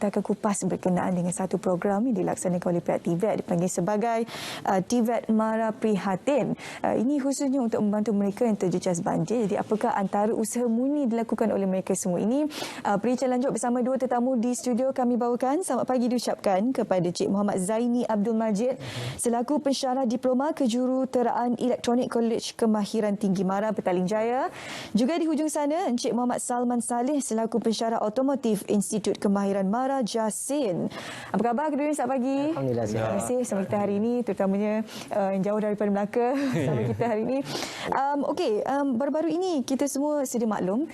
kita akan kupas berkenaan dengan satu program yang dilaksanakan oleh pihak TVET dipanggil sebagai TVET Mara Prihatin. Ini khususnya untuk membantu mereka yang terjejas banjir. Jadi apakah antara usaha murni dilakukan oleh mereka semua ini? Perbincangan lanjut bersama dua tetamu di studio kami bawakan. Selamat pagi diucapkan kepada Cik Muhammad Zaini Abdul Majid selaku pensyarah diploma Kejuruteraan Elektronik Kolej Kemahiran Tinggi Mara Petaling Jaya. Juga di hujung sana Encik Muhammad Salman Saleh selaku pensyarah otomotif Institut Kemahiran Mara Jasin. Apa khabar kedua-duanya selamat pagi? Alhamdulillah. Terima kasih sama kita hari ini, terutamanya yang jauh daripada Melaka sama kita hari ini. Baru-baru ini kita semua sedia maklum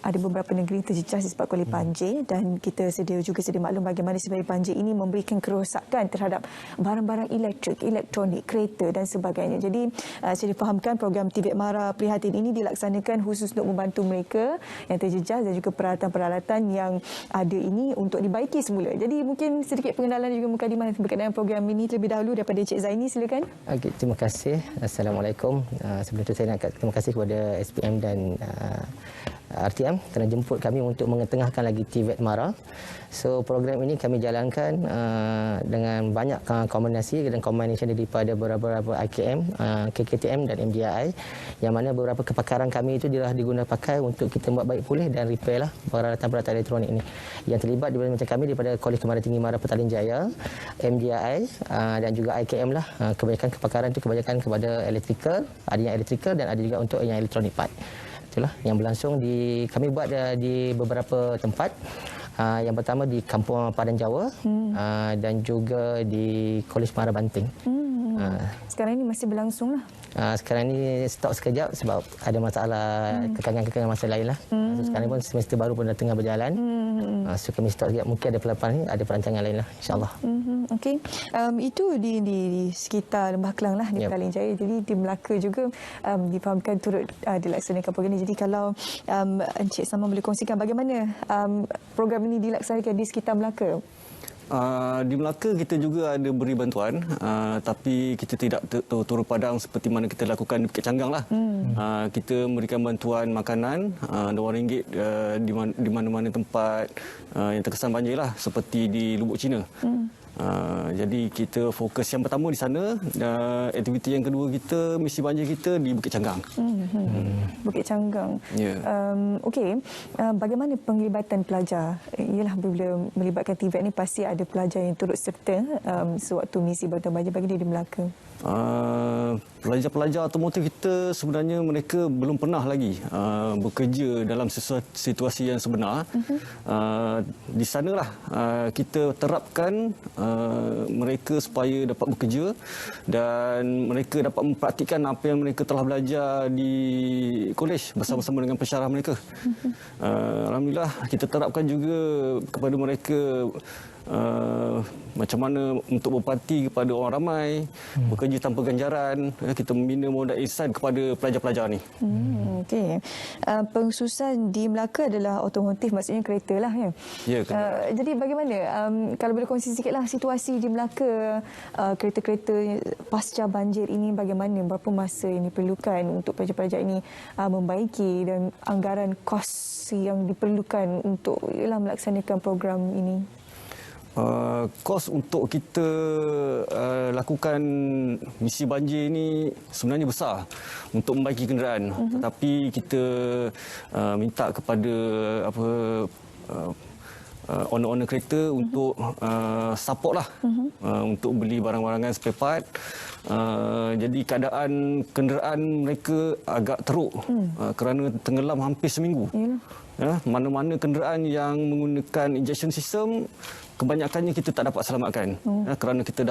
ada beberapa negeri terjejas disebabkan oleh banjir dan kita juga sedia maklum bagaimana sebenarnya banjir ini memberikan kerosakan terhadap barang-barang elektrik, elektronik, kereta dan sebagainya. Jadi saya difahamkan program TVET Mara Prihatin ini dilaksanakan khusus untuk membantu mereka yang terjejas dan juga peralatan-peralatan yang ada ini untuk dibaiki semula. Jadi mungkin sedikit pengenalan dan juga mukadimah berkenaan program ini terlebih dahulu daripada Encik Zaini, silakan. Okay, terima kasih. Assalamualaikum. Sebelum itu saya nak terima kasih kepada SPM dan RTM kerana jemput kami untuk mengetengahkan lagi TVET Mara. So program ini kami jalankan dengan banyak kombinasi dan combination daripada beberapa IKM, KKTM dan MDI, yang mana beberapa kepakaran kami itu adalah digunakan pakai untuk kita buat baik pulih dan repair lah peralatan-peralatan elektronik ini. Yang terlibat daripada macam kami daripada Kolej Kemahiran Tinggi Mara Petaling Jaya, MDI dan juga IKM lah. Kebanyakan kepakaran itu kebanyakan kepada electrical, ada yang electrical dan ada juga untuk yang elektronik part. Itulah yang berlangsung kami buat di beberapa tempat. Yang pertama di Kampung Padan Jawa dan juga di Kolej Mara Banting. Sekarang ini masih berlangsung lah. Sekarang ini stop sekejap sebab ada masalah kekangan-kekangan masa lain lah. So, sekarang pun semester baru pun dah tengah berjalan. So kami stop sekejap, mungkin ada ada perancangan lain lah, insyaAllah. Okey. Itu di sekitar Lembah Kelang lah, di Petaling Jaya. Jadi di Melaka juga difahamkan turut dilaksanakan program ini. Jadi kalau Encik Salman boleh kongsikan bagaimana program ini dilaksanakan di sekitar Melaka? Di Melaka kita juga ada beri bantuan, tapi kita tidak turun padang seperti mana kita lakukan di Bukit Canggang lah. Kita memberikan bantuan makanan RM2 di mana-mana tempat yang terkesan banjir lah, seperti di Lubuk Cina. Jadi kita fokus yang pertama di sana, aktiviti yang kedua kita, misi banjir kita di Bukit Canggang. Bukit Canggang. Yeah. Okey, bagaimana penglibatan pelajar? Ialah bila melibatkan TVET ni pasti ada pelajar yang turut serta sewaktu misi bantuan banjir bagi di Melaka. Pelajar-pelajar otomotif kita sebenarnya mereka belum pernah lagi bekerja dalam situasi yang sebenar. Di sanalah kita terapkan mereka supaya dapat bekerja dan mereka dapat mempraktikkan apa yang mereka telah belajar di kolej bersama-sama dengan pensyarah mereka. Alhamdulillah kita terapkan juga kepada mereka macam mana untuk berparti kepada orang ramai, bekerja tanpa ganjaran. Kita membina modal ihsan kepada pelajar-pelajar ni. Okey. Pengkhususan di Melaka adalah otomotif, maksudnya kereta lah ya. Ya, jadi bagaimana kalau boleh kongsi sikitlah situasi di Melaka, kereta-kereta pasca banjir ini bagaimana, berapa masa yang diperlukan untuk pelajar-pelajar ini membaiki dan anggaran kos yang diperlukan untuk melaksanakan program ini? Kos untuk kita lakukan misi banjir ini sebenarnya besar untuk membaiki kenderaan. Tetapi kita minta kepada owner-owner kereta untuk support lah untuk beli barang-barangan spare part. Jadi keadaan kenderaan mereka agak teruk kerana tenggelam hampir seminggu. Mana-mana kenderaan yang menggunakan injection system, kebanyakannya kita tak dapat selamatkan kerana kita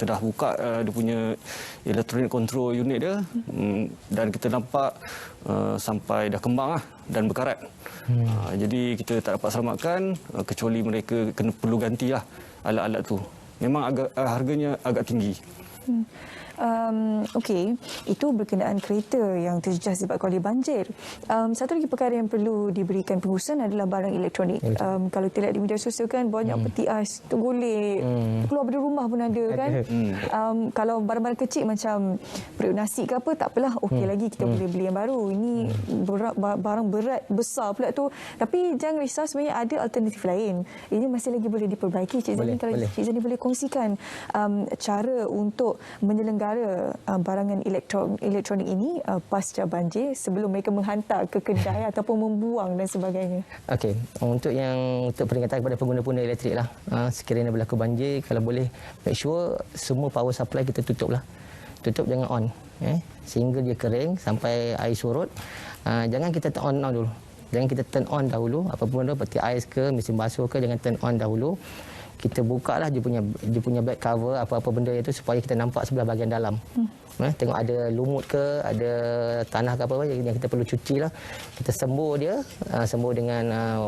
dah buka dia punya electronic control unit dia, dan kita nampak sampai dah kembang dan berkarat. Jadi kita tak dapat selamatkan kecuali mereka perlu gantilah alat-alat tu. Memang harganya agak tinggi. Okey, itu berkenaan kereta yang terjejas disebabkan oleh banjir. Satu lagi perkara yang perlu diberikan pengurusan adalah barang elektronik. Kalau kita lihat di media sosial kan banyak peti ais tergolek, keluar dari rumah pun ada kan. Kalau barang-barang kecil macam periuk nasi ke apa, tak apalah, okey lagi kita boleh beli yang baru. Ini barang berat besar pula tu. Tapi jangan risau, sebenarnya ada alternatif lain. Ini masih lagi boleh diperbaiki. Cik Zani, kalau Cik Zani boleh kongsikan cara untuk menyelenggara barangan elektronik ini pasca banjir sebelum mereka menghantar ke kedai ataupun membuang dan sebagainya. Okey, untuk peringatan kepada pengguna-pengguna elektrik lah. Sekiranya berlaku banjir, kalau boleh make sure semua power supply kita tutup lah. Tutup, jangan on. Sehingga dia kering sampai air surut. Jangan kita turn on dulu. Jangan kita turn on dahulu. Apapun tu, peti ais ke, mesin basuh ke, jangan turn on dahulu. Kita buka lah dia punya back cover, apa-apa benda itu supaya kita nampak sebelah bahagian dalam. Tengok ada lumut ke, ada tanah ke apa-apa yang kita perlu cuci lah. Kita sembuh dia, sembuh dengan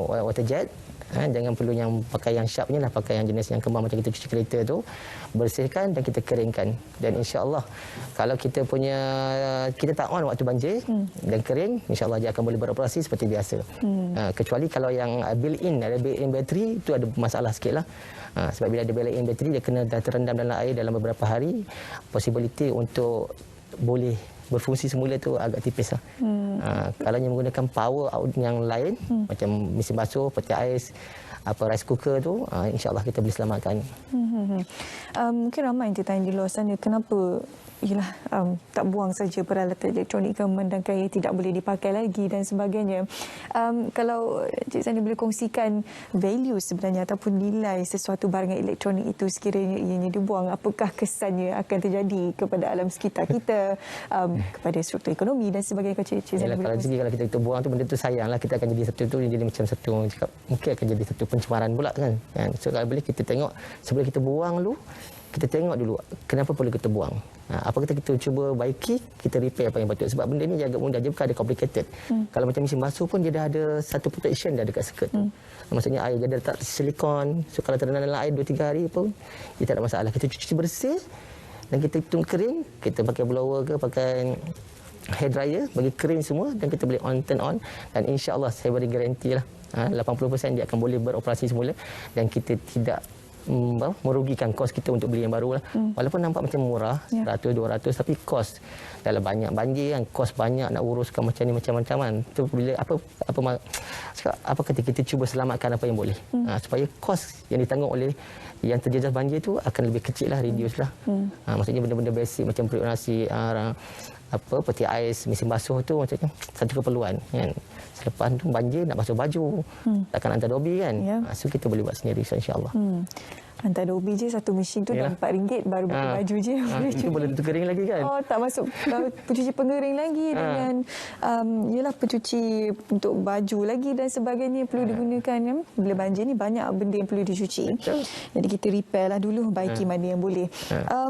water jet. Jangan perlu yang pakai yang sharp ni lah, pakai yang jenis yang kembang macam kita cuci kereta tu. Bersihkan dan kita keringkan. Dan insya-Allah kalau kita tak on waktu banjir dan kering, insya-Allah dia akan boleh beroperasi seperti biasa. Kecuali kalau yang built-in, ada built-in bateri, itu ada masalah sikitlah. Sebab bila ada built-in bateri, dia kena dah terendam dalam air dalam beberapa hari, possibility untuk boleh berfungsi semula tu agak tipis lah. Kalau yang menggunakan power out yang lain, macam mesin basuh, peti ais, rice cooker tu, insya-Allah kita boleh selamatkan. Mungkin ramai yang tertanya di luar sana, kenapa tak buang saja peralatan elektronik ke, memandangkan ia tidak boleh dipakai lagi dan sebagainya. Kalau Cik Zani boleh kongsikan value sebenarnya ataupun nilai sesuatu barangan elektronik itu sekiranya ianya dibuang, apakah kesannya akan terjadi kepada alam sekitar kita, kepada struktur ekonomi dan sebagainya. Cik Zani boleh kongsikan. Kalau kita buang tu, benda tu sayanglah, kita akan jadi jadi macam satu, mungkin akan jadi satu pencemaran pula kan. So kalau boleh kita tengok sebelum kita buang dulu, kita tengok dulu kenapa perlu kita buang. Apa kita cuba baiki, kita repair apa yang patut. Sebab benda ni dia agak mudah je, bukan ada complicated. Kalau macam mesin basuh pun dia dah ada satu protection dah dekat skirt tu. Maksudnya air dia ada letak silikon. So kalau terendam dalam air 2-3 hari pun dia tak ada masalah. Kita cuci bersih dan kita tunggu kering, kita pakai blower ke, pakai hair dryer bagi kering semua, dan kita boleh turn on, dan insya-Allah saya beri garanti lah 80% dia akan boleh beroperasi semula dan kita tidak merugikan kos kita untuk beli yang baru lah. Walaupun nampak macam murah, 100-200, tapi kos dalam banyak banjir kan, kos banyak nak uruskan macam ni macam-macam kan. Tu bila apa kata kita cuba selamatkan apa yang boleh. Supaya kos yang ditanggung oleh yang terjejas banjir tu akan lebih kecil lah, reduce lah. Maksudnya benda-benda basic macam periuk nasi, peti ais, mesin basuh tu maksudnya satu keperluan kan. Selepas tu banjir nak basuh baju, takkan hantar dobi kan. So kita boleh buat sendiri insya-Allah. Hantar dobi je satu mesin tu dah RM4 baru buat baju je. Itu boleh tentu kering lagi kan. Tak masuk pencuci pengering lagi dengan pencuci untuk baju lagi dan sebagainya perlu digunakan. Bila banjir ni banyak benda yang perlu dicuci. Jadi kita repair lah dulu, baiki mana yang boleh.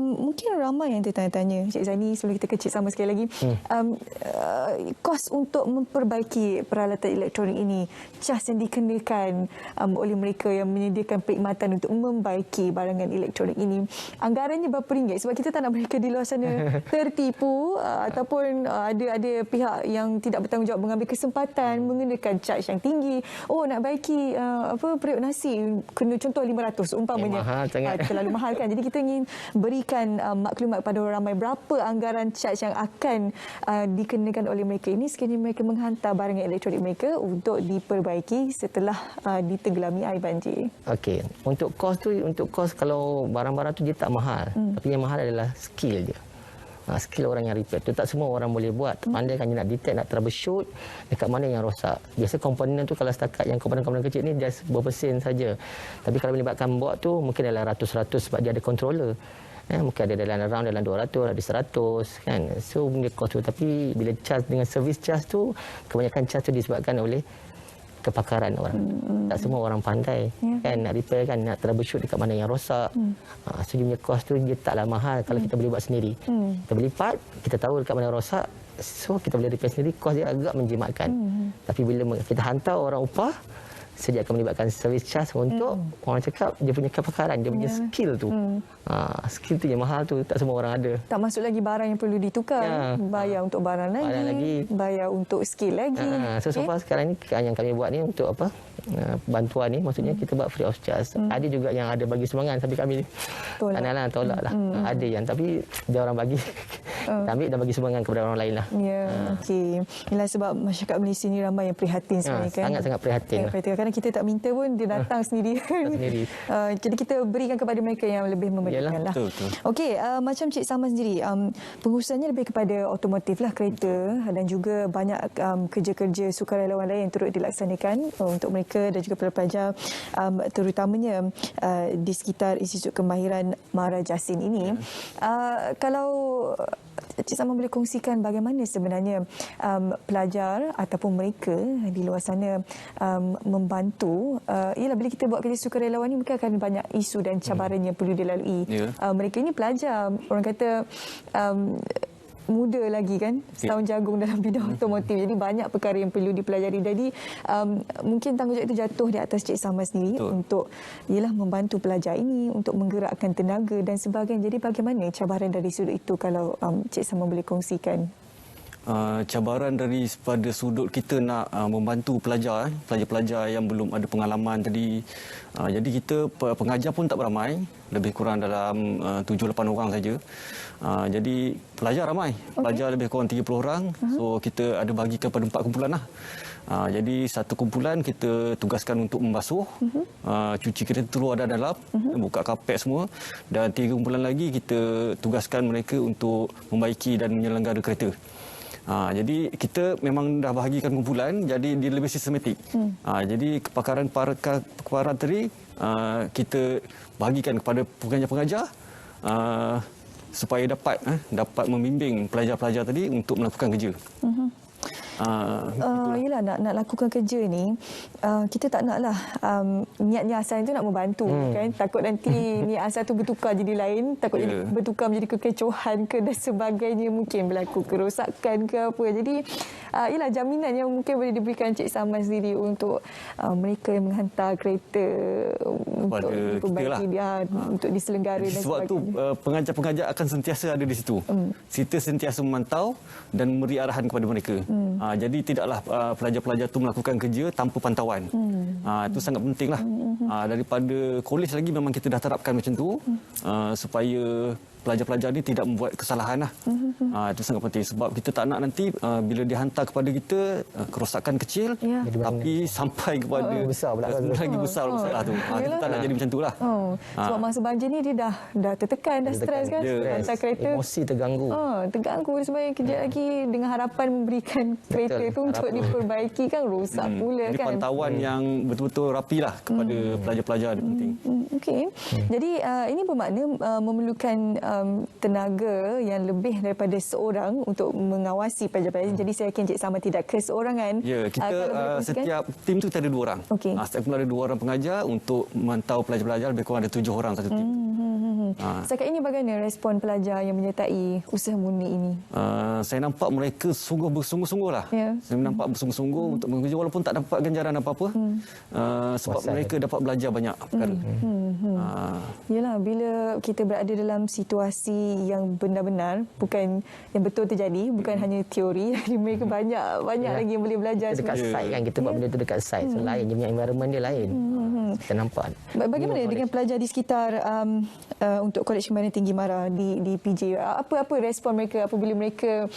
Mungkin ramai yang tertanya-tanya, Cik Zani, sebelum kita kecil sama sekali lagi, kos untuk memperbaiki peralatan elektronik ini, cas yang dikenakan oleh mereka yang menyediakan perkhidmatan untuk membaiki barangan elektronik ini, anggarannya berapa ringgit? Sebab kita tak nak mereka di luar sana tertipu ataupun ada pihak yang tidak bertanggungjawab mengambil kesempatan mengenakan charge yang tinggi. Nak baiki periuk nasi kena contoh 500 umpamanya. Terlalu mahal kan. Jadi kita ingin berikan maklumat kepada orang ramai berapa anggaran charge yang akan dikenakan oleh mereka ini sekiranya mereka menghantar barangan elektronik mereka untuk diperbaiki setelah ditenggelami air banjir. Okey, untuk kos kalau barang-barang tu dia tak mahal. Tapi yang mahal adalah skill dia. Skill orang yang repair tu tak semua orang boleh buat. Pandai kan nak detect, nak troubleshoot dekat mana yang rosak. Biasa komponen tu kalau setakat yang komponen-komponen kecil ni just beberapa sen saja. Tapi kalau melibatkan board tu mungkin dalam ratus-ratus sebab dia ada controller. Mungkin ada dalam 200, ada 100 kan. So benda kos tu, tapi bila charge dengan service charge tu, kebanyakan charge tu disebabkan oleh kepakaran orang. Tak semua orang pandai kan nak repair kan, nak troubleshoot dekat mana yang rosak. So dia punya kos tu dia taklah mahal kalau kita boleh buat sendiri. Kita beli part, kita tahu dekat mana rosak, so kita boleh repair sendiri, kos dia agak menjimatkan. Tapi bila kita hantar orang upah, sediakan melibatkan service charge untuk orang cakap dia punya kepakaran, dia punya skill tu. Skill tu yang mahal tu, tak semua orang ada. Tak masuk lagi barang yang perlu ditukar. Bayar untuk barang lagi, bayar untuk skill lagi. So far sekarang ni yang kami buat ni untuk apa? Bantuan ni maksudnya kita buat free of charge. Ada juga yang ada bagi sumbangan tapi kami tolak lah. Ada yang tapi dia orang bagi ambil dan bagi sumbangan kepada orang lain lah. Ya, okey. Inilah sebab masyarakat Malaysia ni ramai yang prihatin sebenarnya kan. Sangat-sangat prihatin. Kadang kita tak minta pun dia datang sendiri. Jadi kita berikan kepada mereka yang lebih memerlukan lah. Betul. Okey, macam Cik Sama sendiri, pengurusannya lebih kepada otomotif lah, kereta, dan juga banyak kerja-kerja sukarelawan lain yang turut dilaksanakan untuk mereka dan juga pelajar terutamanya di sekitar Institut Kemahiran Mara Jasin ini. Kalau Cik Sama boleh kongsikan bagaimana sebenarnya pelajar ataupun mereka di luar sana membantu. Ialah bila kita buat kerja sukarelawan ni mungkin akan banyak isu dan cabaran yang perlu dilalui. Mereka ini pelajar, orang kata muda lagi kan, setahun jagung dalam bidang otomotif. Jadi banyak perkara yang perlu dipelajari. Jadi mungkin tanggungjawab itu jatuh di atas Cik Sama sendiri untuk ialah membantu pelajar ini untuk menggerakkan tenaga dan sebagainya. Jadi bagaimana cabaran dari sudut itu kalau Cik Sama boleh kongsikan? Cabaran daripada sudut kita nak membantu pelajar-pelajar yang belum ada pengalaman tadi. Jadi kita pengajar pun tak beramai, lebih kurang dalam 7-8 orang saja. Jadi pelajar ramai, pelajar lebih kurang 30 orang. So kita ada bagikan pada 4 kumpulan lah. Jadi satu kumpulan kita tugaskan untuk membasuh, cuci kereta luar dan dalam, buka kapet semua. Dan 3 kumpulan lagi kita tugaskan mereka untuk membaiki dan menyelenggara kereta. Jadi kita memang dah bahagikan kumpulan, jadi dia lebih sistematik. Jadi kepakaran tadi kita bahagikan kepada pengajar-pengajar supaya dapat membimbing pelajar-pelajar tadi untuk melakukan kerja. Yelah, nak lakukan kerja ni kita tak naklah niatnya asal itu nak membantu kan, takut nanti niat asal tu bertukar jadi lain, takut jadi bertukar menjadi kekecohan ke dan sebagainya, mungkin berlaku kerosakan ke apa. Jadi yelah, jaminan yang mungkin boleh diberikan Cik Sama sendiri untuk mereka yang menghantar kereta untuk diperbaiki dia, untuk diselenggara dan sebagainya. Sebab tu pengajar-pengajar akan sentiasa ada di situ. Kita sentiasa memantau dan memberi arahan kepada mereka. Jadi tidaklah pelajar-pelajar itu melakukan kerja tanpa pantauan. Itu sangat pentinglah. Daripada kolej lagi memang kita dah terapkan macam tu supaya pelajar-pelajar ni tidak membuat kesalahan lah. Itu sangat penting sebab kita tak nak nanti bila dihantar kepada kita kerosakan kecil tapi sampai kepada besar pula lagi besar masalah tu. Kita tak nak jadi macam itulah. Sebab masa banjir ni dia dah tertekan, dah stres kan. Hantar kereta, emosi terganggu. Terganggu sebenarnya. Kejap lagi dengan harapan memberikan kereta tu untuk diperbaiki kan, rosak pula jadi kan. Pantauan yang betul-betul rapilah kepada pelajar-pelajar itu penting. Okey. Jadi ini bermakna memerlukan tenaga yang lebih daripada seorang untuk mengawasi pelajar-pelajar. Jadi saya yakin Cik Sama tidak keseorangan. Ya, kita setiap tim tu kita ada 2 orang. Setiap kumpulan ada 2 orang pengajar untuk memantau pelajar-pelajar, lebih kurang ada 7 orang satu tim. Setakat ini bagaimana respon pelajar yang menyertai usaha murni ini? Saya nampak mereka sungguh bersungguh-sungguh lah. Saya nampak bersungguh-sungguh untuk bekerja walaupun tak dapat ganjaran apa-apa. Sebab mereka dapat belajar banyak perkara. Yalah, bila kita berada dalam situasi yang benar-benar, bukan yang betul terjadi, bukan hanya teori, jadi mereka banyak lagi yang boleh belajar. Dekat site kan, kita buat benda tu dekat site. So lain, dia punya environment dia lain. Kita nampak. Bagaimana dengan pelajar di sekitar untuk Kolej Kemahiran Tinggi Mara di PJ? Apa respon mereka apabila mereka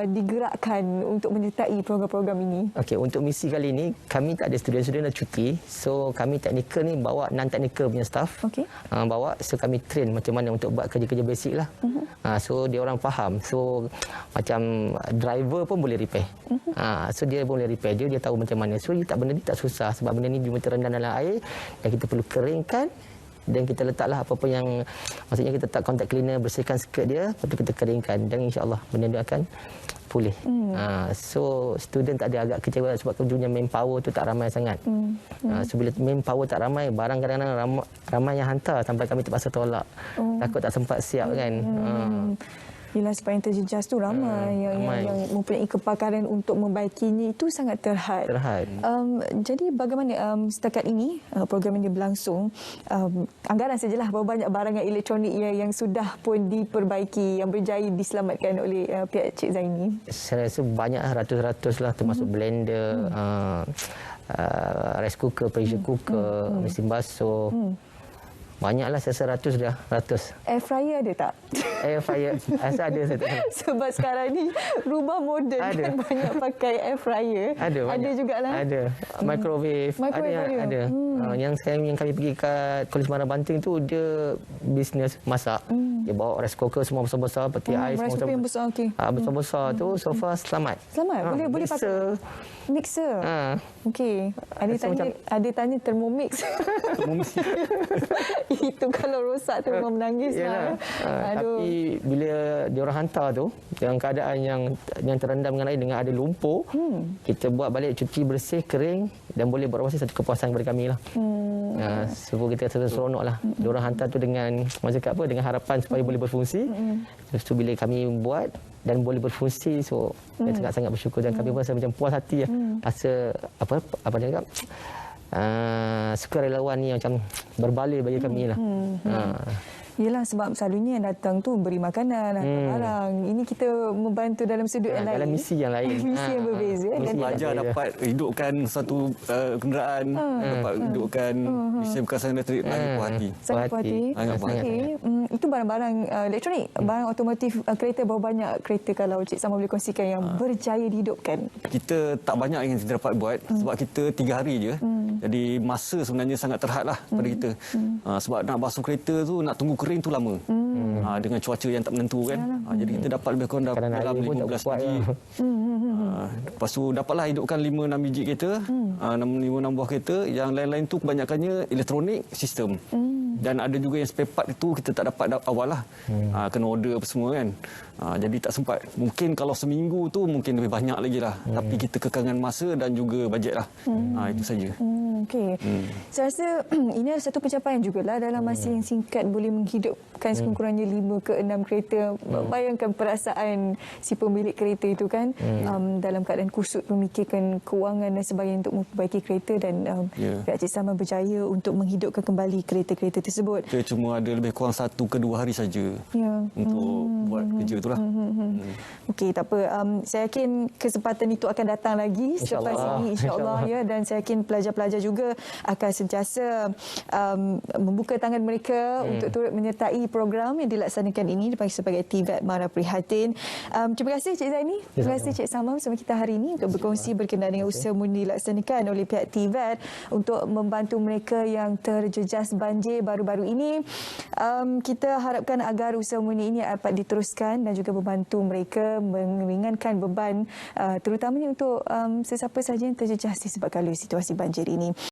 digerakkan untuk menyertai program-program ini? Okey, untuk misi kali ini kami tak ada student-student dah cuti. So kami teknikal ni bawa non-technical punya staff. Bawa, so kami train macam mana untuk buat kerja-kerja basic lah. So dia orang faham. So macam driver pun boleh repair. So dia boleh repair, dia tahu macam mana. So benda ni tak susah sebab benda ni cuma terendam dalam air dan kita perlu keringkan. Dan kita letaklah apa-apa yang, maksudnya kita letak contact cleaner, bersihkan skirt dia, lepas tu kita keringkan dan insya-Allah benda dia akan pulih. So student tak ada agak kecewa sebab kerjanya manpower tu tak ramai sangat. So bila manpower tak ramai, barang kadang-kadang ramai yang hantar sampai kami terpaksa tolak. Takut tak sempat siap kan. Yelah, sebab yang terjejas tu ramai yang mempunyai kepakaran untuk membaikinya itu sangat terhad. Jadi bagaimana setakat ini program ini berlangsung, anggaran sajalah berapa banyak barangan elektronik yang sudah pun diperbaiki, yang berjaya diselamatkan oleh pihak Cik Zaini? Saya rasa banyak, ratus-ratus lah, termasuk blender, rice cooker, pressure cooker, mesin basuh. Banyaklah, saya rasa ratus. Air fryer ada tak? Air fryer asal ada, saya tak tahu. Sebab sekarang ni rumah moden kan banyak pakai air fryer. Ada jugalah. Ada. Microwave. Ada. Yang kami pergi kat Kolej Mara Banting tu, dia bisnes masak. Dia bawa rice cooker semua besar-besar, peti ais rice cooker yang besar, okey. Besar-besar tu so far selamat. Boleh pakai mixer. Okey. Ada tanya Thermomix. Itu kalau rosak tu memang menangis lah. Tapi bila diorang hantar tu, dalam keadaan yang terendam dengan air dengan ada lumpur, kita buat balik, cuci bersih, kering dan boleh buat rasa satu kepuasan kepada kami lah. So kita rasa seronok lah. Diorang hantar tu dengan dengan harapan supaya boleh berfungsi. Lepas tu bila kami buat dan boleh berfungsi, so saya sangat-sangat bersyukur dan kami pun rasa macam puas hati lah. Rasa apa dia cakap, sukarelawan ni macam berbaloi bagi kami lah. Yelah, sebab selalunya yang datang tu beri makanan, hantar barang. Ini kita membantu dalam sudut yang lain. Dalam misi yang lain. Misi yang berbeza. Dan pelajar dapat hidupkan satu kenderaan, dapat hidupkan mesin bekasan elektrik, lagi puas hati. Sangat puas hati. Itu barang-barang elektronik, barang otomotif kereta. Berapa banyak kereta kalau Cik Sama boleh kongsikan yang berjaya dihidupkan? Kita tak banyak yang kita dapat buat sebab kita 3 hari je. Jadi masa sebenarnya sangat terhad lah pada kita. Sebab nak basuh kereta tu, nak tunggu kering tu lama. Dengan cuaca yang tak menentu kan. Jadi kita dapat lebih kurang dalam 15 biji. Lepas tu dapatlah hidupkan 5-6 biji kereta, 5-6 buah kereta. Yang lain-lain tu kebanyakannya elektronik sistem. Dan ada juga yang spare part itu kita tak dapat awal lah. Kena order apa semua kan. Jadi tak sempat. Mungkin kalau seminggu tu mungkin lebih banyak lagi lah. Tapi kita kekangan masa dan juga bajet lah. Itu saja. Okey. Saya rasa ini adalah satu pencapaian jugalah dalam masa yang singkat boleh menghidupkan sekurang-kurangnya 5 ke 6 kereta. Bayangkan perasaan si pemilik kereta itu kan, dalam keadaan kusut memikirkan kewangan dan sebagainya untuk memperbaiki kereta dan pihak Cik Sama berjaya untuk menghidupkan kembali kereta-kereta tersebut. Kita cuma ada lebih kurang 1 ke 2 hari saja untuk buat kerja itulah. Okey, tak apa. Saya yakin kesempatan itu akan datang lagi selepas ini, insya-Allah ya, dan saya yakin pelajar-pelajar juga akan sentiasa membuka tangan mereka untuk turut menyertai program yang dilaksanakan ini dipanggil sebagai TVET Mara Prihatin. Terima kasih Cik Zaini, terima kasih Cik Sama bersama kita hari ini untuk berkongsi berkenaan dengan usaha murni dilaksanakan oleh pihak TVET untuk membantu mereka yang terjejas banjir baru-baru ini. Kita harapkan agar usaha murni ini dapat diteruskan dan juga membantu mereka meringankan beban terutamanya untuk sesiapa sahaja yang terjejas disebabkan oleh situasi banjir ini.